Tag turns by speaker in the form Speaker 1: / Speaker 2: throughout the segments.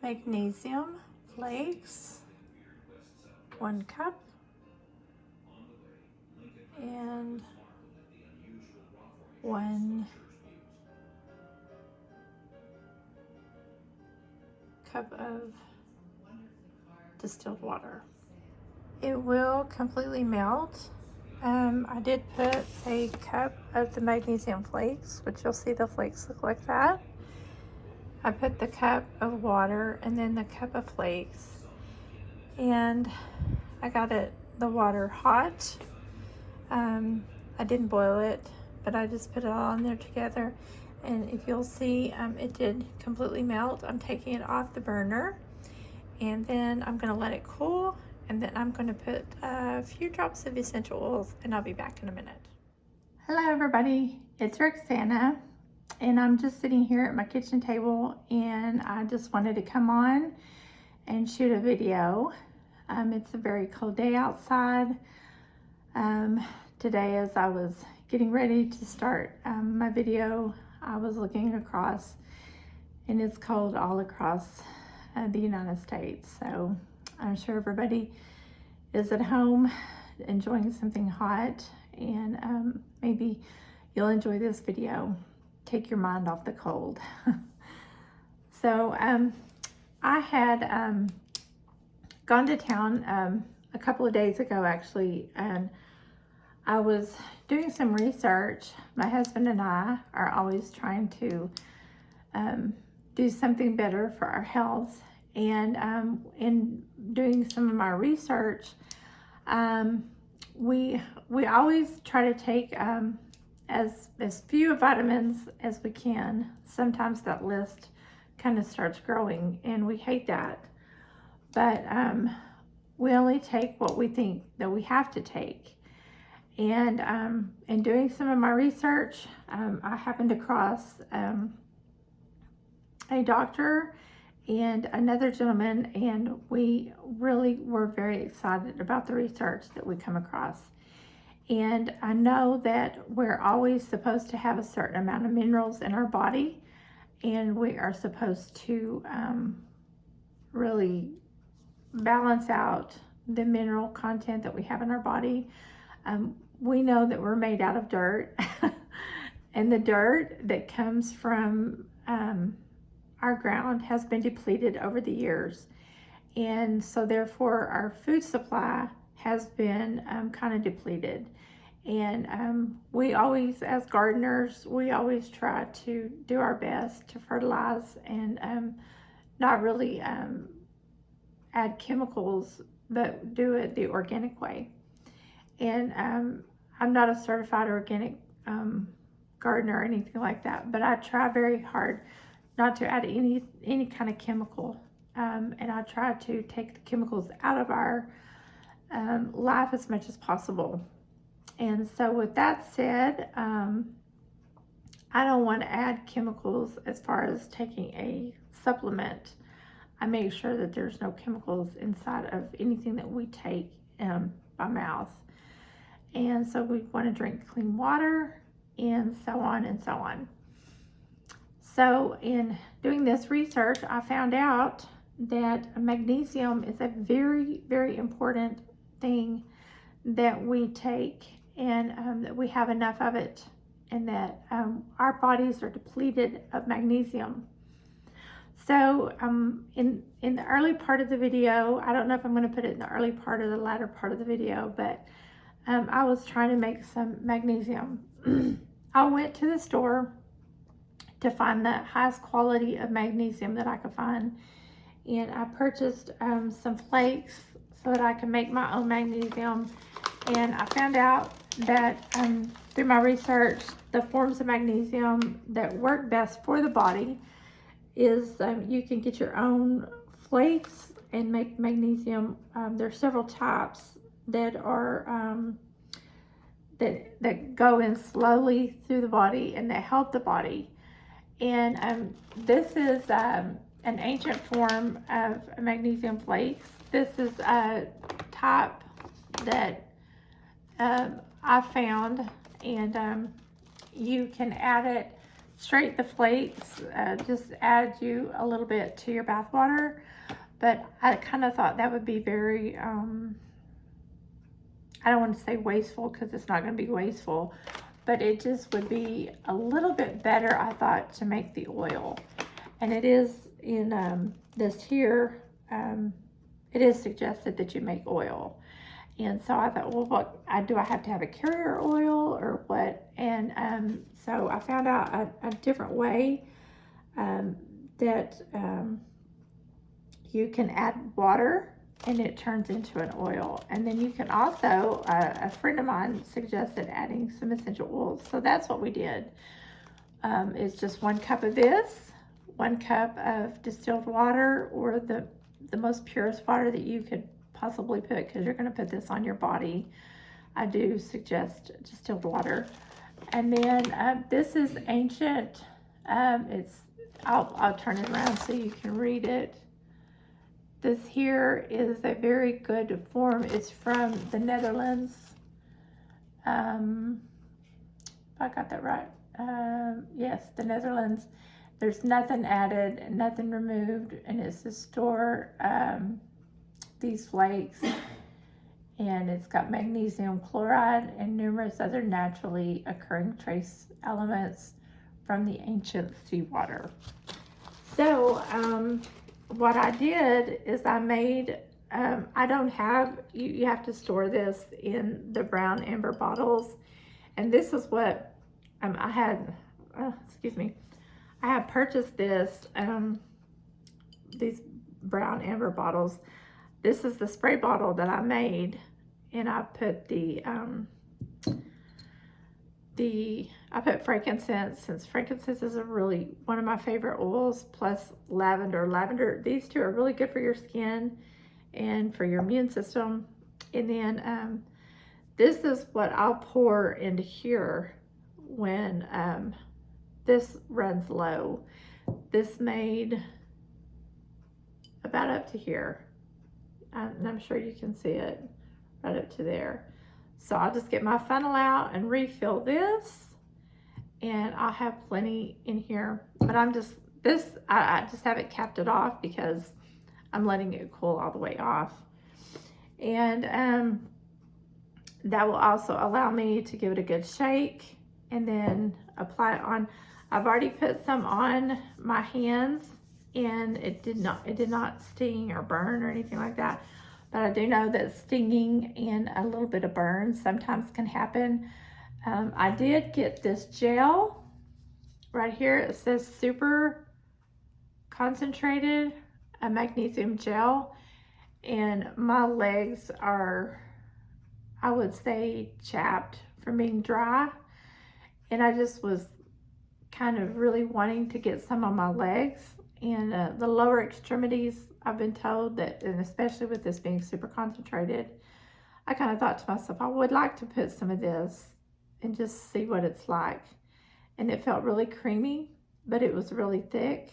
Speaker 1: magnesium flakes, 1 cup, and 1 cup of distilled water. It will completely melt. I did put a cup of the magnesium flakes, which you'll see the flakes look like that. I put the cup of water and then the cup of flakes, and I got the water hot. I didn't boil it, but I just put it all in there together, and if you'll see, it did completely melt. I'm taking it off the burner, and then I'm going to let it cool, and then I'm going to put a few drops of essential oils, and I'll be back in a minute. Hello everybody, it's Rexanna, and I'm just sitting here at my kitchen table, and I just wanted to come on and shoot a video. It's a very cold day outside. Today, as I was getting ready to start my video, I was looking across, and it's cold all across the United States. So I'm sure everybody is at home enjoying something hot, and maybe you'll enjoy this video. Take your mind off the cold. So I had gone to town a couple of days ago actually, and I was doing some research. My husband and I are always trying to do something better for our health, and in doing some of my research, we always try to take as few vitamins as we can. Sometimes that list kind of starts growing, and we hate that, but we only take what we think that we have to take. And in doing some of my research, I happened across a doctor and another gentleman, and we really were very excited about the research that we come across. And I know that we're always supposed to have a certain amount of minerals in our body, and we are supposed to really balance out the mineral content that we have in our body. We know that we're made out of dirt, and the dirt that comes from our ground has been depleted over the years, and so therefore our food supply has been kind of depleted. And we always, as gardeners, we always try to do our best to fertilize and not really add chemicals, but do it the organic way. And I'm not a certified organic gardener or anything like that, but I try very hard not to add any kind of chemical, and I try to take the chemicals out of our life as much as possible. And so with that said, I don't want to add chemicals as far as taking a supplement. I make sure that there's no chemicals inside of anything that we take by mouth. And so we want to drink clean water, and so on and so on. So in doing this research, I found out that magnesium is a very, very important thing that we take, and that we have enough of it, and that our bodies are depleted of magnesium. So in the early part of the video, I don't know if I'm going to put it in the early part or the latter part of the video, but I was trying to make some magnesium. I went to the store to find the highest quality of magnesium that I could find, and I purchased some flakes so that I can make my own magnesium. And I found out that through my research, the forms of magnesium that work best for the body is you can get your own flakes and make magnesium. There's several types that are that go in slowly through the body, and that help the body. And this is an ancient form of magnesium flakes. This is a type that I found, and you can add it straight the flakes, just add you a little bit to your bath water. But I kind of thought that would be very, I don't want to say wasteful, because it's not going to be wasteful, but it just would be a little bit better, I thought, to make the oil. And it is in this here, it is suggested that you make oil. And so I thought, well, what do I have to have a carrier oil or what? And so I found out a different way that you can add water and it turns into an oil. And then you can also, a friend of mine suggested adding some essential oils. So that's what we did. It's just 1 cup of this, 1 cup of distilled water, or the most purest water that you could possibly put, because you're going to put this on your body. I do suggest distilled water. And then this is ancient. I'll turn it around so you can read it. This here is a very good form. It's from the Netherlands. If I got that right. Yes, the Netherlands. There's nothing added, nothing removed, and it's to store these flakes. And it's got magnesium chloride and numerous other naturally occurring trace elements from the ancient seawater. So what I did is I made, I don't have, you have to store this in the brown amber bottles. And this is what I had, excuse me, I had purchased this, these brown amber bottles. This is the spray bottle that I made, and I put I put frankincense, since frankincense is one of my favorite oils, plus lavender. Lavender, these two are really good for your skin and for your immune system. And then this is what I'll pour into here when this runs low. This made about up to here. And I'm sure you can see it right up to there. So I'll just get my funnel out and refill this, and I'll have plenty in here. But I just haven't capped it off because I'm letting it cool all the way off. And that will also allow me to give it a good shake and then apply it on. I've already put some on my hands, and it did not sting or burn or anything like that. But I do know that stinging and a little bit of burn sometimes can happen. I did get this gel right here. It says super concentrated magnesium gel, and my legs are, I would say, chapped from being dry, and I just was kind of really wanting to get some on my legs and the lower extremities. I've been told that, and especially with this being super concentrated, I kind of thought to myself, I would like to put some of this and just see what it's like. And it felt really creamy, but it was really thick.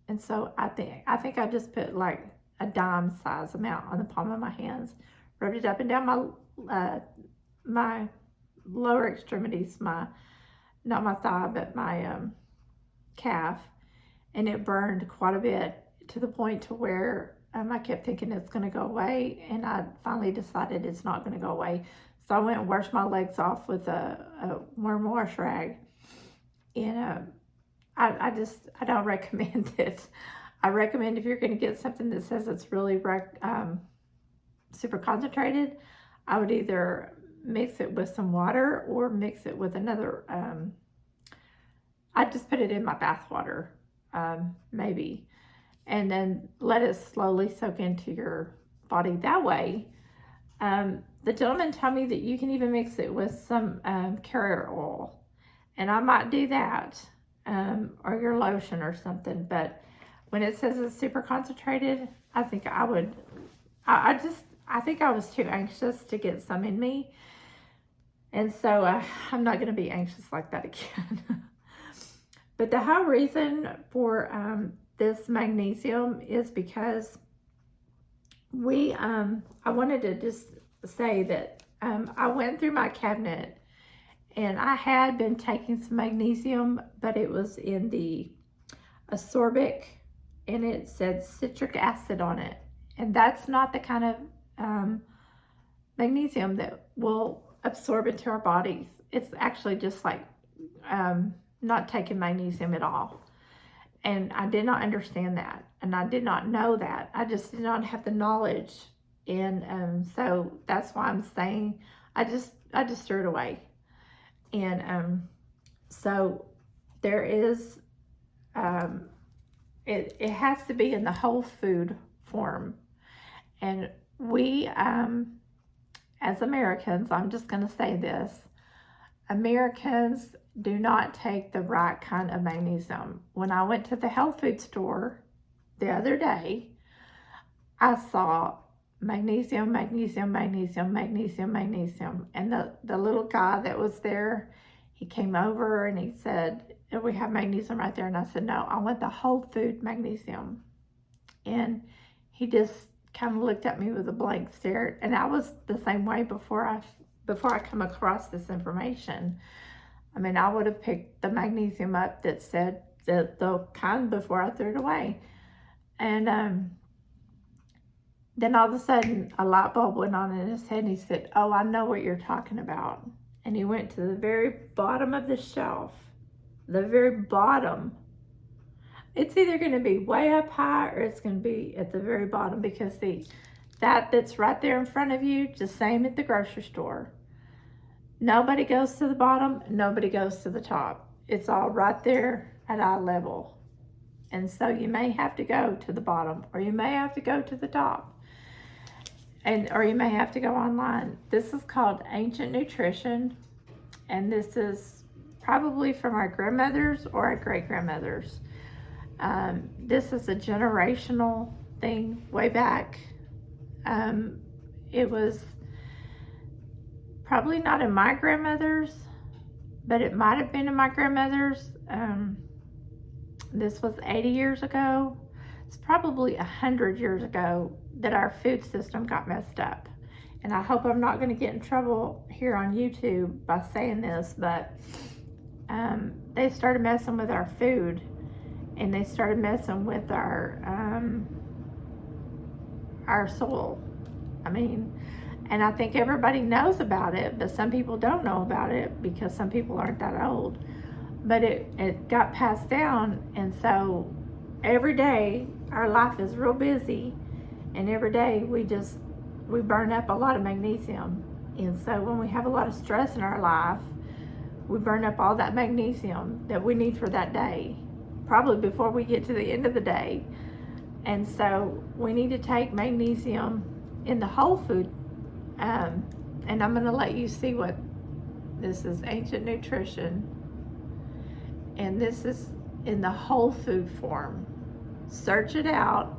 Speaker 1: And so I think I just put like a dime size amount on the palm of my hands, rubbed it up and down my lower extremities, not my thigh, but my calf, and it burned quite a bit, to the point to where I kept thinking it's going to go away, and I finally decided it's not going to go away. So I went and washed my legs off with a warm wash rag, and I don't recommend it. I recommend, if you're going to get something that says it's really super concentrated, I would either mix it with some water or mix it with another, I just put it in my bath water, maybe, and then let it slowly soak into your body that way. The gentleman told me that you can even mix it with some carrier oil, and I might do that, or your lotion or something. But when it says it's super concentrated, I think I would, I think I was too anxious to get some in me, and so I'm not going to be anxious like that again. But the whole reason for this magnesium is because I wanted to just say that I went through my cabinet, And I had been taking some magnesium, but it was in the ascorbic, and it said citric acid on it. And that's not the kind of magnesium that will absorb into our bodies. It's actually just like not taking magnesium at all. And I did not understand that, and I did not know that. I just did not have the knowledge, and so that's why I'm saying I just threw it away. And so there is it has to be in the whole food form, and we as Americans, I'm just going to say this, Americans do not take the right kind of magnesium. When I went to the health food store the other day, I saw magnesium, magnesium, magnesium, magnesium, magnesium. And the little guy that was there, he came over and he said, we have magnesium right there. And I said, no, I want the whole food magnesium. And he just kind of looked at me with a blank stare. And I was the same way before I come across this information. I mean, I would have picked the magnesium up that said the kind before I threw it away. And then all of a sudden, a light bulb went on in his head, and he said, oh, I know what you're talking about. And he went to the very bottom of the shelf, the very bottom. It's either going to be way up high or it's going to be at the very bottom, because that's right there in front of you, the same at the grocery store. Nobody goes to the bottom, nobody goes to the top. It's all right there at eye level. And so you may have to go to the bottom, or you may have to go to the top, or you may have to go online. This is called ancient nutrition, and this is probably from our grandmothers or our great-grandmothers. This is a generational thing way back. It was probably not in my grandmother's, but it might have been in my grandmother's. This was 80 years ago. It's probably 100 years ago that our food system got messed up. And I hope I'm not going to get in trouble here on YouTube by saying this, but they started messing with our food, and they started messing with our soil. I mean, and I think everybody knows about it, but some people don't know about it because some people aren't that old. But it got passed down, and so every day our life is real busy, and every day we burn up a lot of magnesium. And so when we have a lot of stress in our life, we burn up all that magnesium that we need for that day, probably before we get to the end of the day. And so we need to take magnesium in the whole food. And I'm going to let you see what this is. Ancient nutrition, and this is in the whole food form. Search it out,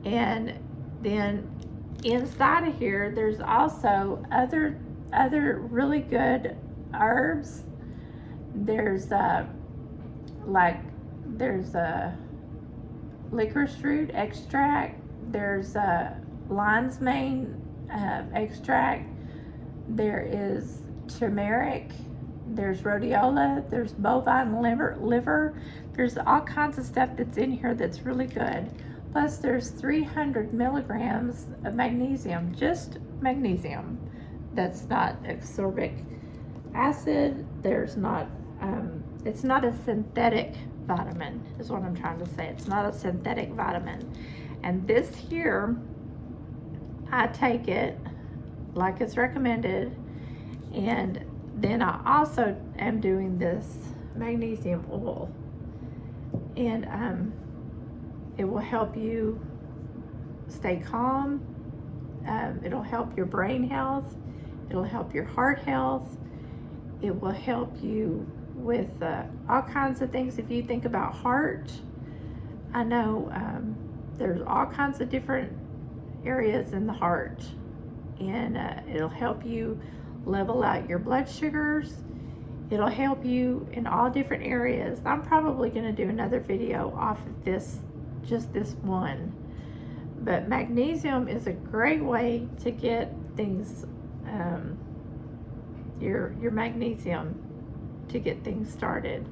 Speaker 1: and then inside of here there's also other really good herbs. There's licorice root extract, there's lion's mane extract, there is turmeric, there's rhodiola, there's bovine liver, there's all kinds of stuff that's in here that's really good. Plus there's 300 milligrams of magnesium, just magnesium. That's not ascorbic acid. There's not, it's not a synthetic vitamin, is what I'm trying to say. It's not a synthetic vitamin. And this here, I take it like it's recommended, and then I also am doing this magnesium oil, and it will help you stay calm. It'll help your brain health. It'll help your heart health. It will help you with all kinds of things. If you think about heart, I know there's all kinds of different areas in the heart, and it'll help you level out your blood sugars. It'll help you in all different areas. I'm probably going to do another video off of this, just this one. But magnesium is a great way to get things your magnesium to get things started.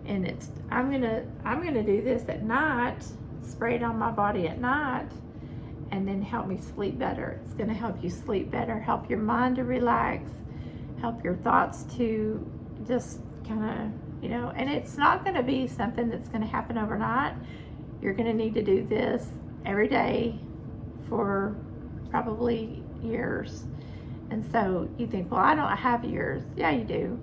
Speaker 1: And I'm gonna do this at night, spray it on my body at night, and then help me sleep better. It's gonna help you sleep better, help your mind to relax, help your thoughts to just kind of, and it's not gonna be something that's gonna happen overnight. You're gonna need to do this every day for probably years. And so you think, well, I don't have years. Yeah, you do.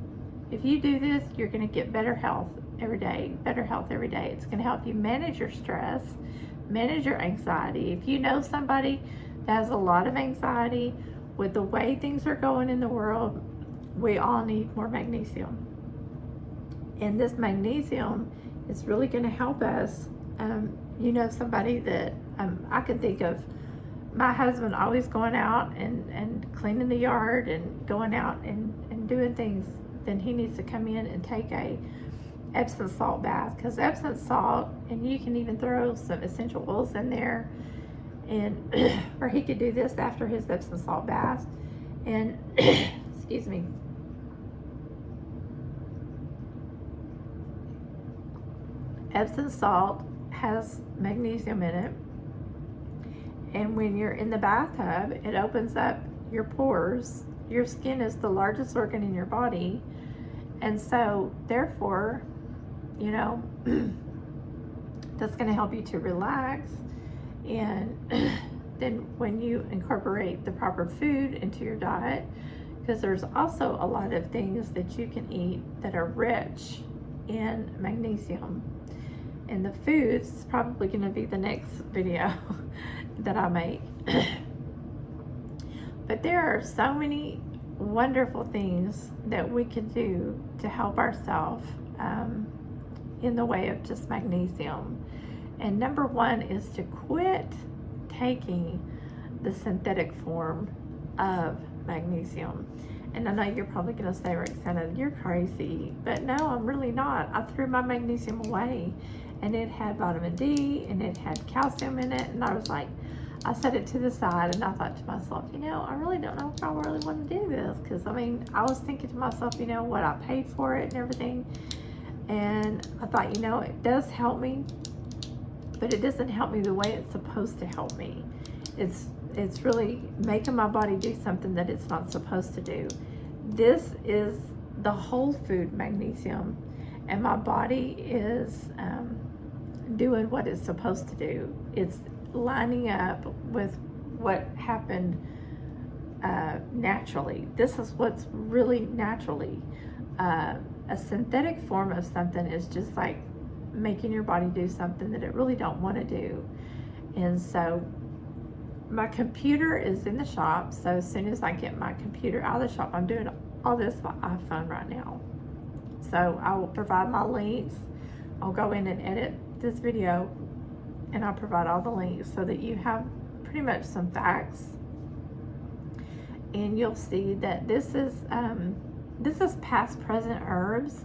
Speaker 1: If you do this, you're gonna get better health every day, better health every day. It's gonna help you manage your stress, manage your anxiety. If you know somebody that has a lot of anxiety with the way things are going in the world, we all need more magnesium. And this magnesium is really going to help us. Somebody that I can think of, my husband always going out and cleaning the yard and going out and doing things, then he needs to come in and take a Epsom salt bath, because Epsom salt, and you can even throw some essential oils in there, and or he could do this after his Epsom salt bath, and excuse me, Epsom salt has magnesium in it, and when you're in the bathtub, it opens up your pores. Your skin is the largest organ in your body, and so therefore, that's going to help you to relax. And then when you incorporate the proper food into your diet, because there's also a lot of things that you can eat that are rich in magnesium. And the foods is probably going to be the next video that I make. But there are so many wonderful things that we can do to help ourselves in the way of just magnesium. And number one is to quit taking the synthetic form of magnesium. And I know you're probably going to say, Rexanna, you're crazy. But no, I'm really not. I threw my magnesium away, and it had vitamin D and it had calcium in it. And I was like, I set it to the side, and I thought to myself, I really don't know if I really want to do this, because I was thinking to myself, what I paid for it and everything. And I thought, it does help me, but it doesn't help me the way it's supposed to help me. It's really making my body do something that it's not supposed to do. This is the whole food magnesium, and my body is doing what it's supposed to do. It's lining up with what happened naturally. This is what's really naturally. A synthetic form of something is just like making your body do something that it really don't want to do. And so my computer is in the shop, so as soon as I get my computer out of the shop, I'm doing all this by iPhone right now. So I will provide my links. I'll go in and edit this video, and I'll provide all the links so that you have pretty much some facts. And you'll see that this is past, present herbs.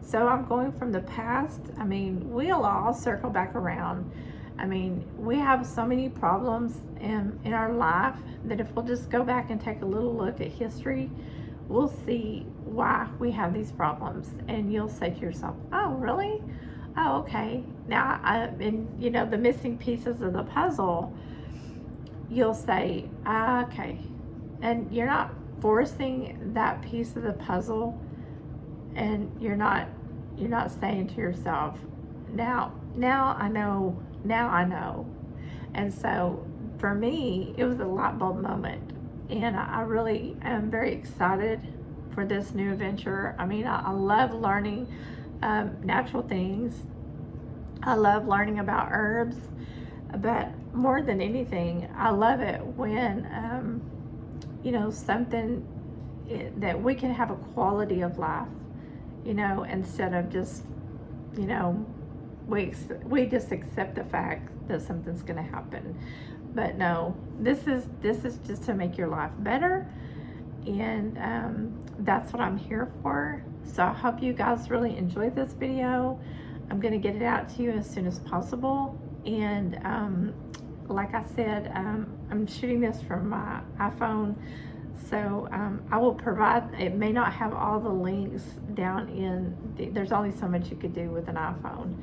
Speaker 1: So I'm going from the past. We'll all circle back around. We have so many problems in our life that if we'll just go back and take a little look at history, we'll see why we have these problems. And you'll say to yourself, oh, really? Oh, okay. Now, the missing pieces of the puzzle, you'll say, okay. And you're not forcing that piece of the puzzle, and you're not saying to yourself, now I know. And so for me, it was a light bulb moment, and I really am very excited for this new adventure. I love learning natural things. I love learning about herbs, but more than anything, I love it when something that we can have a quality of life, instead of just we just accept the fact that something's going to happen. But no, this is just to make your life better, and that's what I'm here for. So I hope you guys really enjoyed this video. I'm going to get it out to you as soon as possible, and like I said, I'm shooting this from my iPhone, So I will provide, it may not have all the links down in, there's only so much you could do with an iPhone,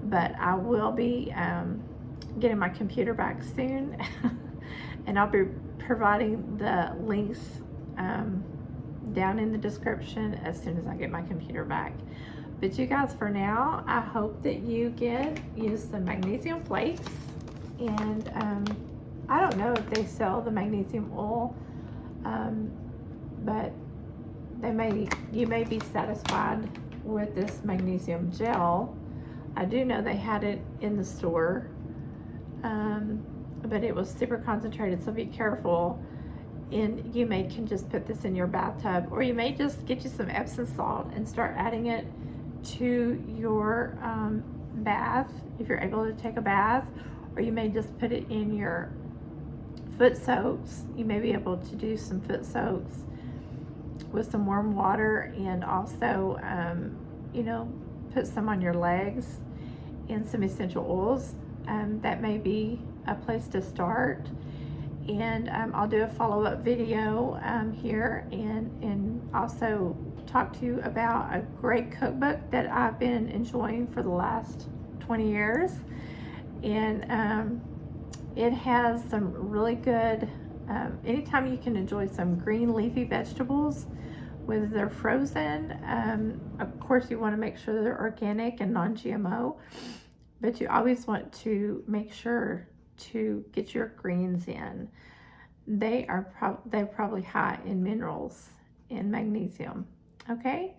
Speaker 1: but I will be getting my computer back soon and I'll be providing the links down in the description as soon as I get my computer back. But you guys, for now, I hope that you use the magnesium flakes, and I don't know if they sell the magnesium oil, but you may be satisfied with this magnesium gel. I do know they had it in the store, but it was super concentrated, so be careful. And you can just put this in your bathtub, or you may just get you some Epsom salt and start adding it to your bath if you're able to take a bath, or you may just put it in your foot soaks. You may be able to do some foot soaks with some warm water, and also put some on your legs and some essential oils. That may be a place to start. And I'll do a follow-up video here, and also talk to you about a great cookbook that I've been enjoying for the last 20 years. And it has some really good, anytime you can enjoy some green leafy vegetables, whether they're frozen, of course you want to make sure they're organic and non-GMO, but you always want to make sure to get your greens in. They're probably high in minerals and magnesium. Okay,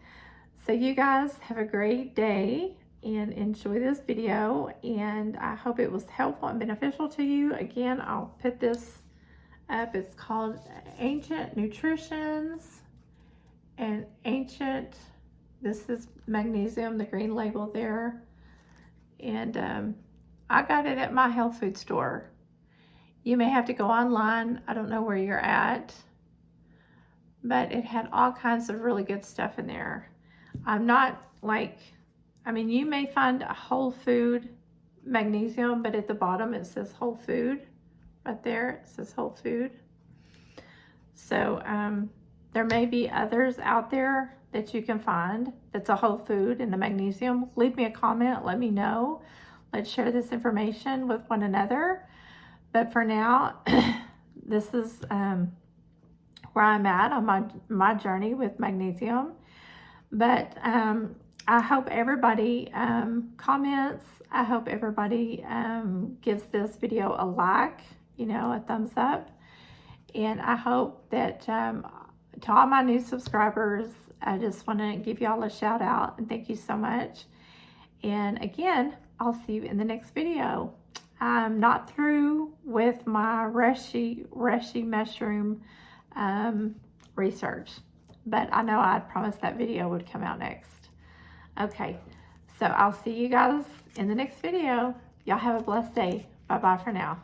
Speaker 1: so you guys have a great day and enjoy this video, and I hope it was helpful and beneficial to you. Again, I'll put this up. It's called Ancient Nutritions and Ancient, this is magnesium, the green label there, and I got it at my health food store. You may have to go online. I don't know where you're at, but it had all kinds of really good stuff in there. I'm not like, you may find a whole food magnesium, but at the bottom it says whole food. Right there, it says whole food. So there may be others out there that you can find that's a whole food and the magnesium. Leave me a comment, let me know. Let's share this information with one another. But for now, this is where I'm at on my journey with magnesium. But I hope everybody comments. I hope everybody gives this video a like, a thumbs up. And I hope that to all my new subscribers, I just want to give y'all a shout out and thank you so much. And again, I'll see you in the next video. I'm not through with my reishi mushroom research, but I know I promised that video would come out next. Okay, so I'll see you guys in the next video. Y'all have a blessed day. Bye-bye for now.